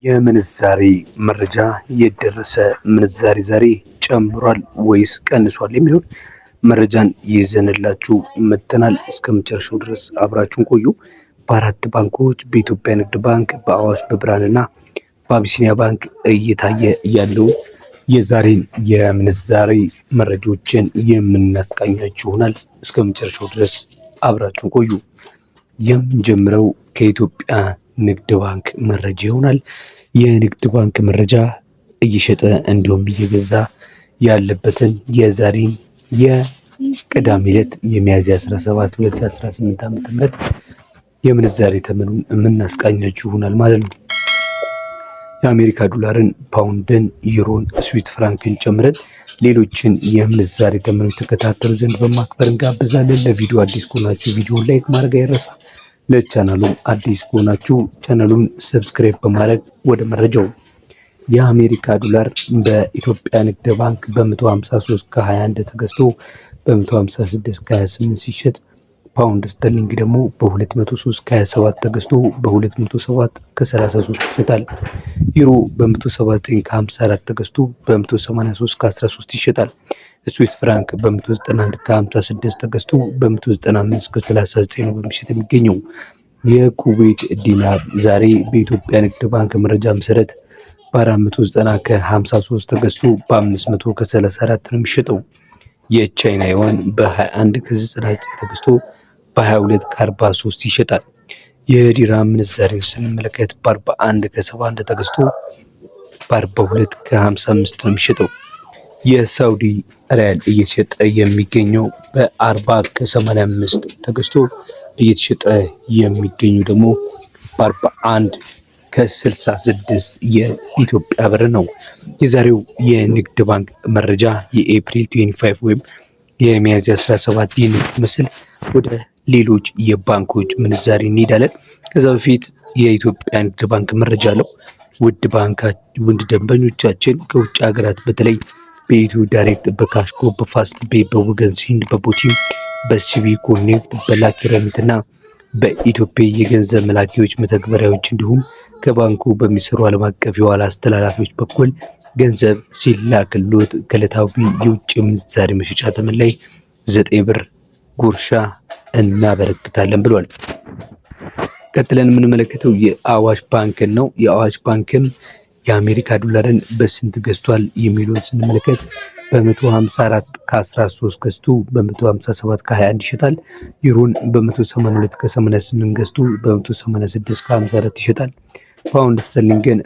የምንዛሬ መረጃ የደረሰ ምንዛሬ ዛሬ ጨምሯል ወይስ ቀንሷል የሚሉት መረጃን ይዘንላችሁ መጥተናል። እስከ መጨረሻው ድረስ አብራችሁን ቆዩ። በአራት ባንኮች በኢትዮጵያ ንግድ ባንክ፣ በአዋሽ፣ በብርሃንና በአቢሲኒያ ባንክ እየታየ ያለው የዛሬን የምንዛሬ መረጃዎችን የምናስቃኛችሁ ይሆናል። እስከ መጨረሻው ድረስ አብራችሁን ቆዩ። የምንጀምረው ከኢትዮጵያ ንግድ ባንክ መረጃ ይሆናል። የንግድ ባንክ መረጃ እየሸጠ እንዲሁም እየገዛ ያለበትን የዛሬን የቅዳሜ ዕለት የሚያዝያ 17 2018 ዓ.ም የምንዛሬ ተመኑን የምናስቃኛችሁ ይሆናል ማለት ነው። የአሜሪካ ዶላርን፣ ፓውንድን፣ ዩሮን፣ ስዊት ፍራንክን ጨምረን ሌሎችን የምንዛሬ ተመኖች ተከታተሉ ዘንድ በማክበር እንጋብዛለን። ለቪዲዮ አዲስ ከሆናችሁ ቪዲዮ ላይክ ማድረግ አይረሳ። ለቻናሉም አዲስ ከሆናችሁ ቻናሉን ሰብስክራይብ በማድረግ ወደ መረጃው። የአሜሪካ ዶላር በኢትዮጵያ ንግድ ባንክ በ153 ከ21 ተገዝቶ በ156 ከ28 ሲሸጥ፣ ፓውንድ ስተርሊንግ ደግሞ በ203 ከ27 ተገዝቶ በ207 ከ33 ይሸጣል። ዩሮ በ179 ከ54 ተገዝቶ በ183 ከ13 ይሸጣል። ስዊት ፍራንክ በ191 ከ56 ተገዝቶ በ195 ከ39 ነው በሚሸጥ የሚገኘው። የኩዌት ዲናር ዛሬ በኢትዮጵያ ንግድ ባንክ መረጃ መሰረት በ490 ከ53 ተገዝቶ በ500 ከ34 ነው የሚሸጠው። የቻይና ዩዋን በ21 ከ99 ተገዝቶ በ22 ከ43 ይሸጣል። የዲራም ምንዛሬ ስንመለከት በ41 ከ71 ተገዝቶ በ42 ከ55 ነው የሚሸጠው። የሳውዲ ሪያል እየተሸጠ የሚገኘው በ40 ከ85 ተገዝቶ እየተሸጠ የሚገኘው ደግሞ በ41 ከ66 የኢትዮጵያ ብር ነው። የዛሬው የንግድ ባንክ መረጃ የኤፕሪል 25 ወይም የሚያዝያ 17 የንግድ ምስል። ወደ ሌሎች የባንኮች ምንዛሬ እንሄዳለን። ከዛ በፊት የኢትዮጵያ ንግድ ባንክ መረጃ አለው። ውድ ደንበኞቻችን ከውጭ ሀገራት በተለይ በኢትዮ ዳይሬክት፣ በካሽጎ፣ በፋስት ፔይ፣ በወገን ሴንድ፣ በቦቲም፣ በሲቢ ኮኔክት፣ በላኪ ረሚት እና በኢትዮጵያ የገንዘብ መላኪዎች መተግበሪያዎች እንዲሁም ከባንኩ በሚሰሩ ዓለም አቀፍ የኋላ አስተላላፊዎች በኩል ገንዘብ ሲላክሎት ከዕለታዊ የውጭ ምንዛሬ መሸጫ ተመን ላይ 9 ብር ጉርሻ እናበረክታለን ብሏል። ቀጥለን የምንመለከተው የአዋሽ ባንክን ነው። የአዋሽ ባንክም የአሜሪካ ዶላርን በስንት ገዝቷል የሚለውን ስንመለከት በ154 ከ13 ገዝቶ በ157 ከ21 ይሸጣል። ዩሮን በ182 ከ88 ገዝቶ በ186 ከ54 ይሸጣል። ፓውንድ ስተርሊንግን